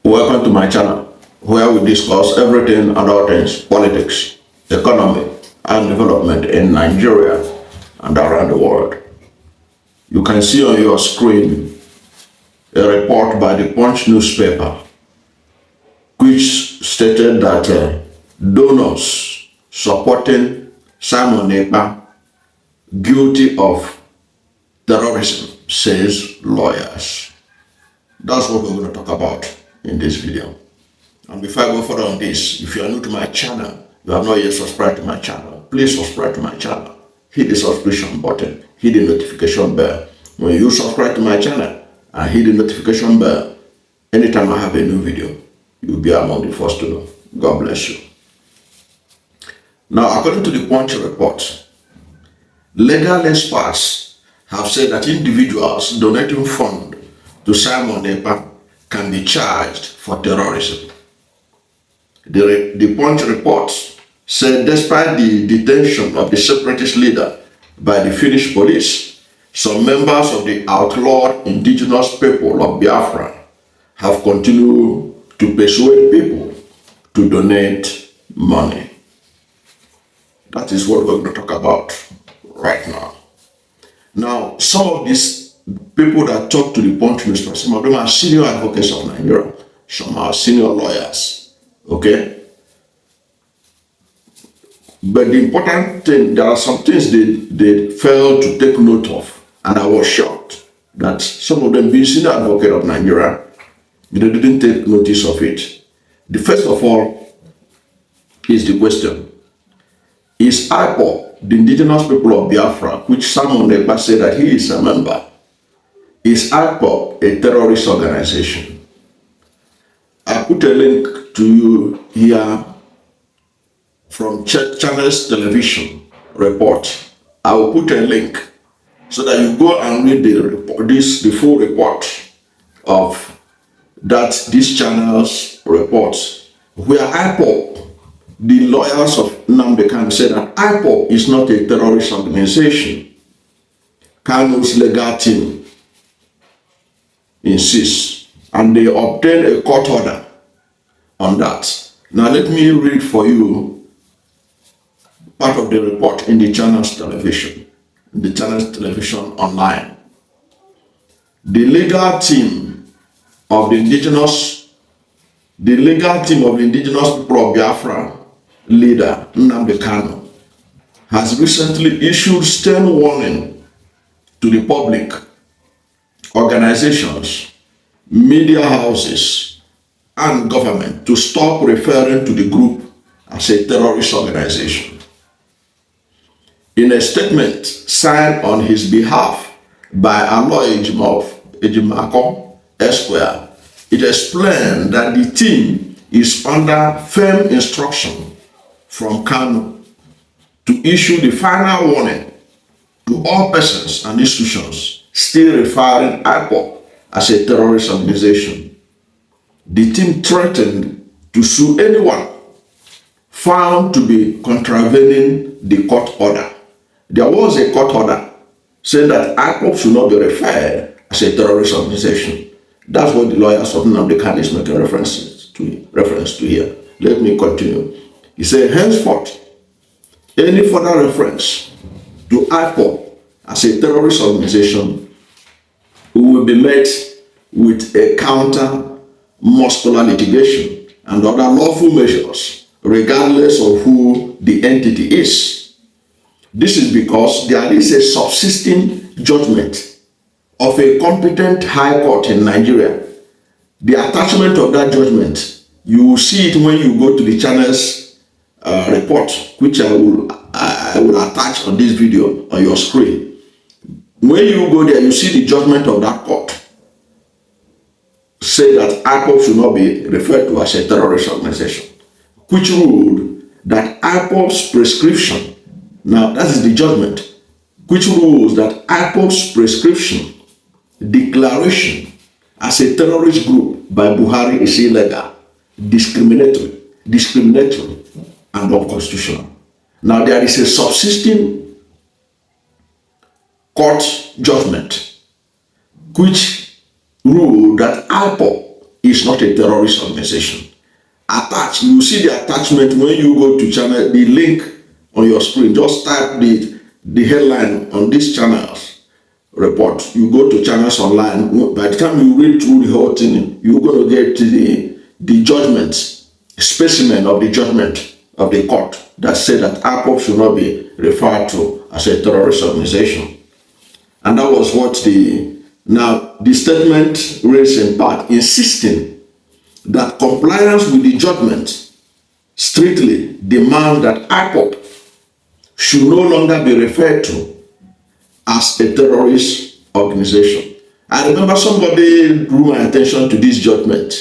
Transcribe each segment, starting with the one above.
Welcome to my channel, where we discuss everything and all things politics, economy, and development in Nigeria and around the world. You can see on your screen a report by the Punch newspaper, which stated that donors supporting Simon Ekpa guilty of terrorism, says lawyers. That's what we're going to talk about in this video. And before I go further on this, if you are new to my channel, you have not yet subscribed to my channel, please subscribe to my channel. Hit the subscription button, hit the notification bell. When you subscribe to my channel and hit the notification bell, anytime I have a new video, you'll be among the first to know. God bless you. Now, according to the Punch report, legal experts have said that individuals donating funds to Simon Ekpa can be charged for terrorism. The Punch report said despite the detention of the separatist leader by the Finnish police, some members of the outlawed Indigenous People of Biafra have continued to persuade people to donate money. That is what we're going to talk about right now. Now, some of these people that talk to the Punch newspaper, some of them are senior advocates of Nigeria, some are senior lawyers, okay? But the important thing, there are some things they failed to take note of, and I was shocked that some of them being senior advocate of Nigeria, they didn't take notice of it. The first of all is the question: is IPOB, the Indigenous People of Biafra, which Simon Ekpa said that he is a member, is IPOB a terrorist organization? I put a link to you here from Channels Television report. I will put a link so that you go and read the report, the full report of this channel's report, where IPOB, the lawyers of Nnamdi Kanu, said that IPOB is not a terrorist organization. Kanu's legal team insists, and they obtain a court order on that. Now let me read for you part of the report in the Channels Television, online. The legal team of the Indigenous People of Biafra leader Nnamdi Kanu has recently issued stern warning to the public, organizations, media houses, and government to stop referring to the group as a terrorist organization. In a statement signed on his behalf by Aloy Ejimako Esquire, it explained that the team is under firm instruction from Kanu to issue the final warning to all persons and institutions still referring IPOB as a terrorist organization. The team threatened to sue anyone found to be contravening the court order. There was a court order saying that IPOB should not be referred as a terrorist organization. That's what the lawyers of Nnamdi Kanu is making reference to here. Let me continue. He said, henceforth, any further reference to IPOB as a terrorist organization will be met with a counter muscular litigation and other lawful measures, regardless of who the entity is. This is because there is a subsisting judgment of a competent high court in Nigeria. The attachment of that judgment, you will see it when you go to the channel's report, which I will attach on this video on your screen. When you go there, you see the judgment of that court say that IPOB should not be referred to as a terrorist organization, which ruled that IPOB's prescription, now that is the judgment, which rules that IPOB's prescription, declaration as a terrorist group by Buhari is illegal, discriminatory, and unconstitutional. Now there is a subsisting court judgment which ruled that IPOB is not a terrorist organization. Attached, you see the attachment when you go to channel, the link on your screen. Just type the headline on this channel's report. You go to channels online. By the time you read through the whole thing, you're going to get to the judgment, specimen of the judgment of the court that said that IPOB should not be referred to as a terrorist organization. And that was what the statement raised in part, insisting that compliance with the judgment strictly demands that IPOB should no longer be referred to as a terrorist organization. I remember somebody drew my attention to this judgment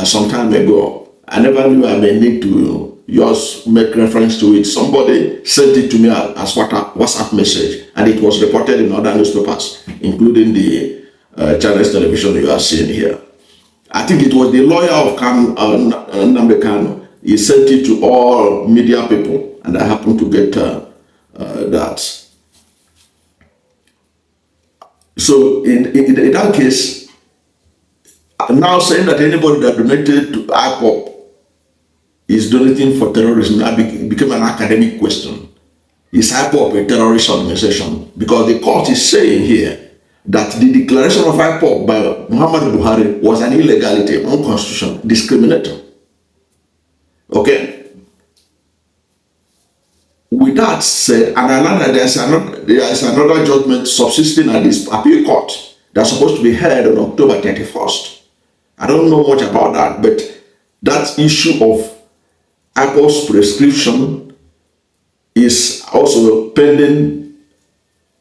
some time ago. I never knew I may need to just make reference to it. Somebody sent it to me as WhatsApp message, and it was reported in other newspapers, including the Chinese television you are seeing here. I think it was the lawyer of Nnamdi Kanu. He sent it to all media people, and I happened to get that. So in that case, now saying that anybody that donated to IPOB is donating for terrorism now became an academic question. Is IPOB a terrorist organization? Because the court is saying here that the declaration of IPOB by Muhammadu Buhari was an illegality, unconstitutional, discriminatory. Okay? With that said, and I learned that there is another judgment subsisting at this appeal court that's supposed to be heard on October 31st. I don't know much about that, but that issue of IPOB's prescription is also pending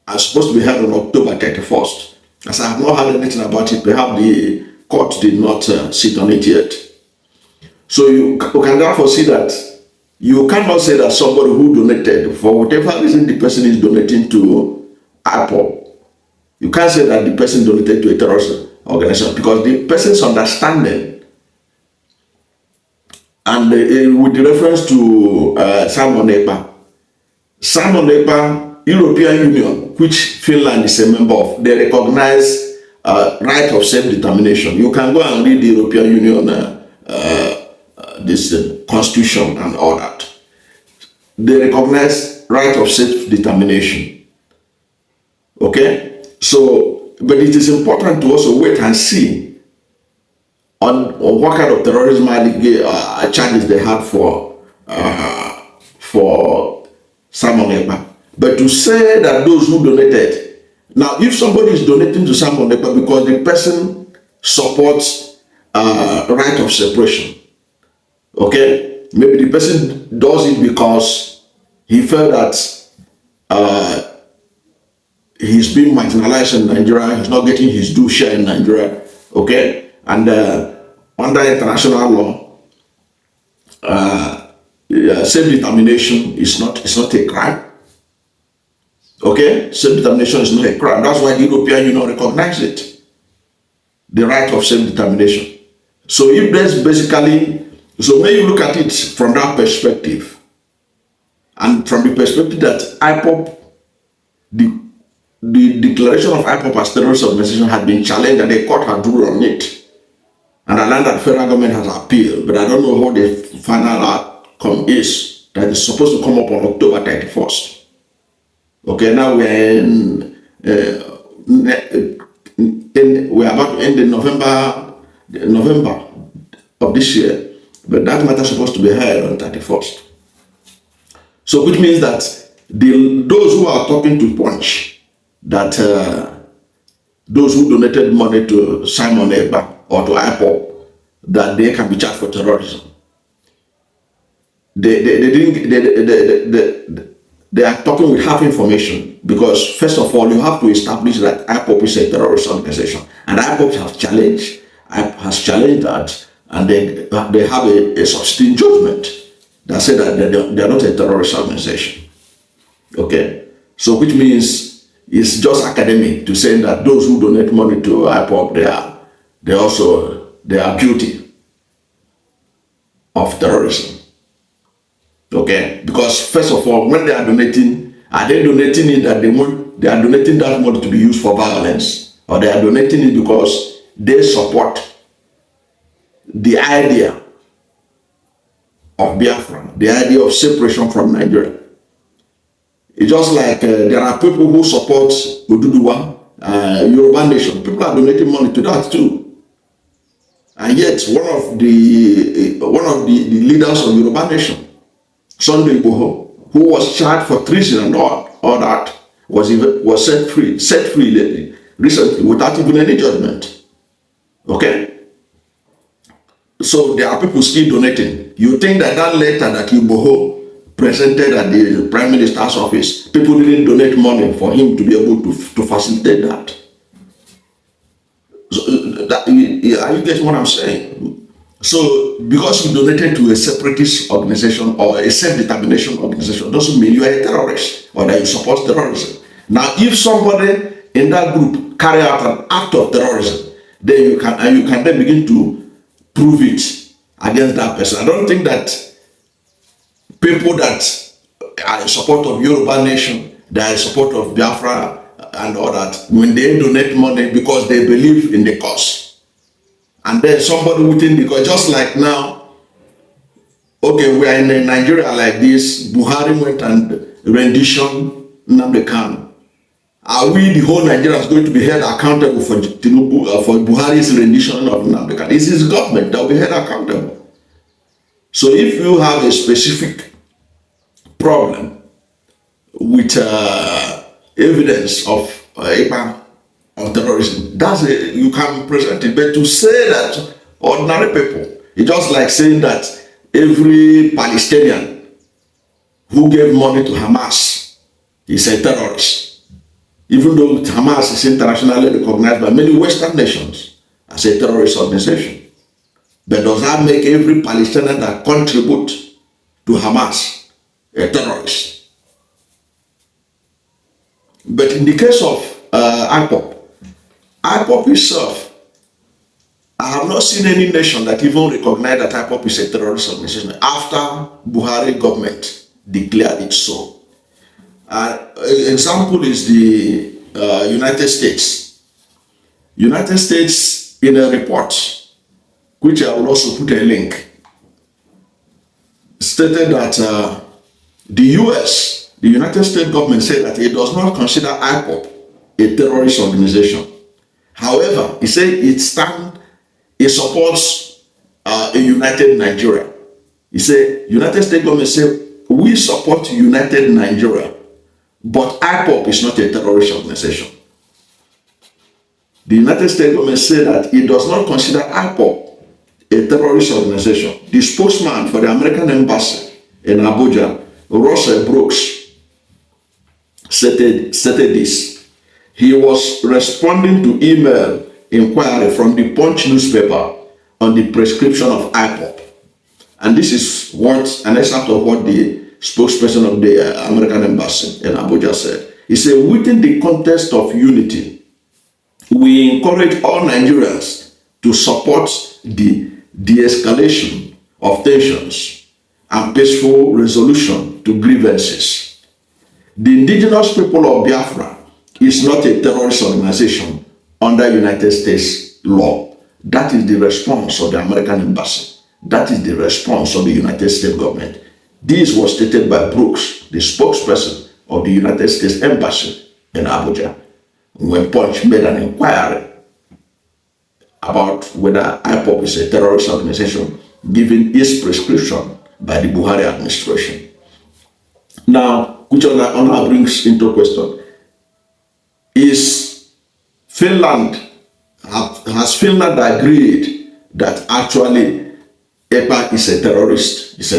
and supposed to be held on October 31st. As I have not heard anything about it, perhaps the court did not sit on it yet. So you can therefore see that you cannot say that somebody who donated, for whatever reason the person is donating to IPOB, you can't say that the person donated to a terrorist organization, because the person's understanding, and with the reference to Simon Ekpa, European Union, which Finland is a member of, they recognize right of self-determination. You can go and read the European Union this constitution and all that. They recognize right of self-determination. Okay? So, but it is important to also wait and see on what kind of terrorism charges they have for Simon Ekpa. But to say that those who donated, now if somebody is donating to Simon Ekpa because the person supports right of separation, okay, maybe the person does it because he felt that he's being marginalized in Nigeria, he's not getting his due share in Nigeria, okay, and under international law, self-determination is not a crime. Okay, self-determination is not a crime. That's why the European Union recognizes it, the right of self-determination. So if there's basically, so when you look at it from that perspective, and from the perspective that IPOB, the declaration of IPOB as terrorist organization had been challenged and the court had ruled on it, and I learned that the federal government has appealed, but I don't know what the final outcome is that is supposed to come up on October 31st. Okay, now we're we're about to end in November of this year, but that matter is supposed to be heard on 31st. So which means that those who are talking to Punch, that those who donated money to Simon Ekpa or to IPOB, that they can be charged for terrorism. They are talking with half information, because first of all, you have to establish that IPOB is a terrorist organization, and IPOB has challenged that, and they have a sustained judgment that said that they are not a terrorist organization. Okay, so which means it's just academic to say that those who donate money to IPOB, they are guilty of terrorism. Okay, because first of all, when they are donating, are they donating it that they are donating that money to be used for violence, or they are donating it because they support the idea of Biafra, the idea of separation from Nigeria. It's just like there are people who support Oduduwa, Yoruba nation. People are donating money to that too. And yet, one of the leaders of Yoruba nation, Sunday Igboho, who was charged for treason and all that, was set free recently without even any judgment. Okay? So there are people still donating. You think that letter that Igboho presented at the Prime Minister's office, people didn't donate money for him to be able to facilitate that? So, are you getting what I'm saying? So because you donated to a separatist organization or a self-determination organization doesn't mean you are a terrorist or that you support terrorism. Now, if somebody in that group carry out an act of terrorism, then you can then begin to prove it against that person. I don't think that people that are in support of Yoruba nation, they are in support of Biafra and all that, when they donate money because they believe in the cause, and then somebody within the cause, just like now, okay, we are in Nigeria like this, Buhari went and rendition Nnamdi Kanu. Are we, the whole Nigerians, going to be held accountable for Tinubu, for Buhari's rendition of Nnamdi Kanu? It's his government that will be held accountable. So if you have a specific problem with evidence of Ekpa on terrorism, you can present it. But to say that ordinary people, it's just like saying that every Palestinian who gave money to Hamas is a terrorist, even though Hamas is internationally recognized by many Western nations as a terrorist organization. But does that make every Palestinian that contributes to Hamas a terrorist? But in the case of IPOB itself, I have not seen any nation that even recognized that IPOB is a terrorist organization after Buhari government declared it so. Example is the United States. United States, in a report, which I will also put a link, stated that the United States government said that it does not consider IPOB a terrorist organization. However, it said it supports a united Nigeria. He said, United States government said, we support united Nigeria, but IPOB is not a terrorist organization. The United States government said that it does not consider IPOB a terrorist organization. The spokesman for the American embassy in Abuja, Russell Brooks, stated this. He was responding to email inquiry from the Punch newspaper on the prescription of IPOB. And this is an excerpt of what the spokesperson of the American embassy in Abuja said. He said, within the context of unity, we encourage all Nigerians to support the de-escalation of tensions and peaceful resolution to grievances. The Indigenous People of Biafra is not a terrorist organization under United States law. That is the response of the American embassy. That is the response of the United States government. This was stated by Brooks, the spokesperson of the United States Embassy in Abuja, when Punch made an inquiry about whether IPOB is a terrorist organization, given its prescription by the Buhari administration. Now, which honor brings into question, is Finland, has Finland agreed that actually Ekpa is a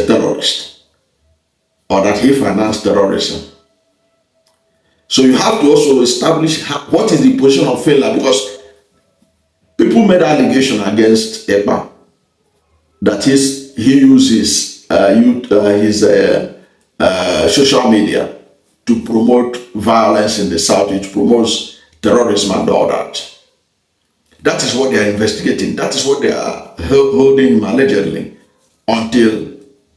terrorist, or that he financed terrorism? So you have to also establish what is the position of Finland, because people made allegation against Ekpa that he uses his social media to promote violence in the south. It promotes terrorism and all that. That is what they are investigating. That is what they are holding him allegedly until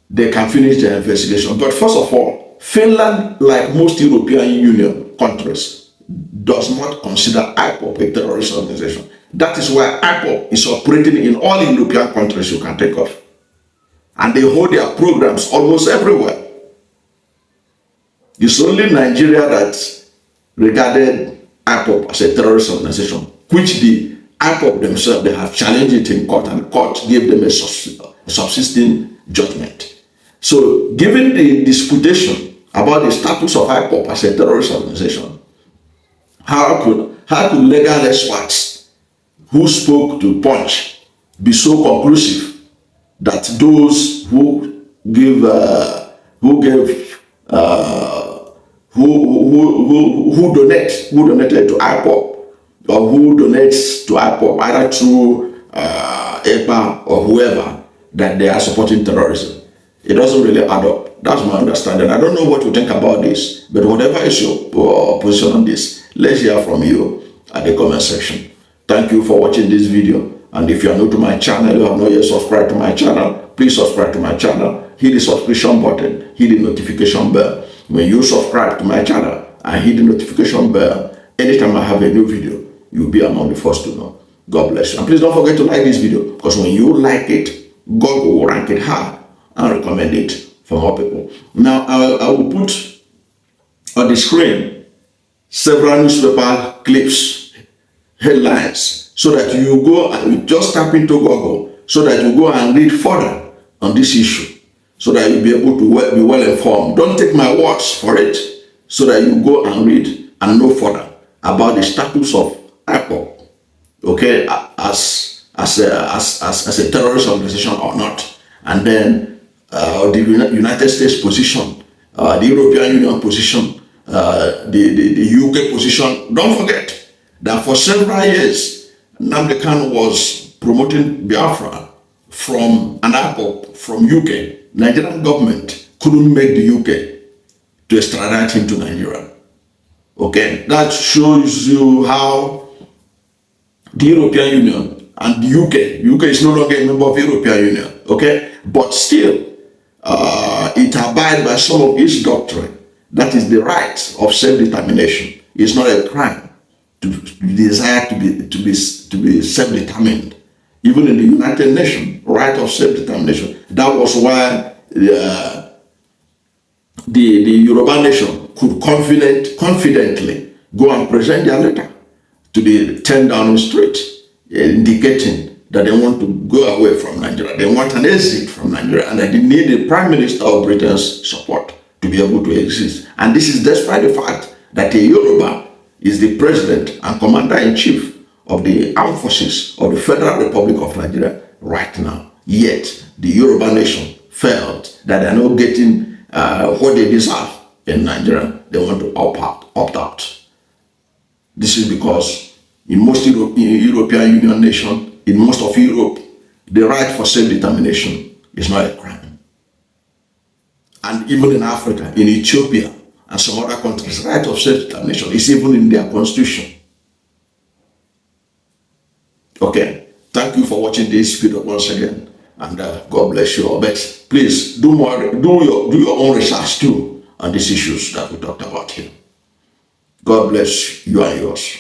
they can finish their investigation. But first of all, Finland, like most European Union countries, does not consider IPOB a terrorist organization. That is why IPOB is operating in all European countries you can take of. And they hold their programs almost everywhere. It's only Nigeria that regarded IPOB as a terrorist organization, which the IPOB themselves, they have challenged it in court, and court gave them a subsisting judgment. So, given the disputation about the status of IPOB as a terrorist organization, how could legal experts who spoke to Punch be so conclusive that those who donated to IPOB, or who donates to IPOB either through Ekpa or whoever, that they are supporting terrorism? It doesn't really add up. That's my understanding. I don't know what you think about this, but whatever is your position on this, let's hear from you at the comment section. Thank you for watching this video. And if you are new to my channel, you have not yet subscribed to my channel, please subscribe to my channel. Hit the subscription button, hit the notification bell. When you subscribe to my channel and hit the notification bell, anytime I have a new video, you'll be among the first to know. God bless you. And please don't forget to like this video, because when you like it, God will rank it hard and recommend it for more people. Now, I will put on the screen several newspaper clips, headlines, so that you go and just tap into Google, so that you go and read further on this issue, so that you'll be able to be well informed. Don't take my words for it, so that you go and read and know further about the status of IPOB, okay, as a terrorist organization or not, and then the United States position, the European Union position, the UK position. Don't forget that for several years, Nnamdi Kanu was promoting Biafra from an IPOB from UK. Nigerian government couldn't make the UK to extradite him to Nigeria. Okay, that shows you how the European Union and the UK is no longer a member of the European Union, okay, but still it abides by some of its doctrine. That is the right of self-determination. It's not a crime to desire to be self-determined. Even in the United Nations, right of self-determination. That was why the Yoruba nation could confidently go and present their letter to the 10 Downing Street, indicating that they want to go away from Nigeria. They want an exit from Nigeria, and they need the Prime Minister of Britain's support to be able to exist. And this is despite the fact that a Yoruba is the president and commander-in-chief of the armed forces of the Federal Republic of Nigeria right now. Yet, the Yoruba nation felt that they're not getting what they deserve in Nigeria. They want to opt out. This is because in most European Union nations, in most of Europe, the right for self-determination is not a crime. And even in Africa, in Ethiopia, and some other countries, right of self-determination is even in their constitution. Okay, thank you for watching this video once again, and God bless you all. But please do your own research too on these issues that we talked about here. God bless you and yours.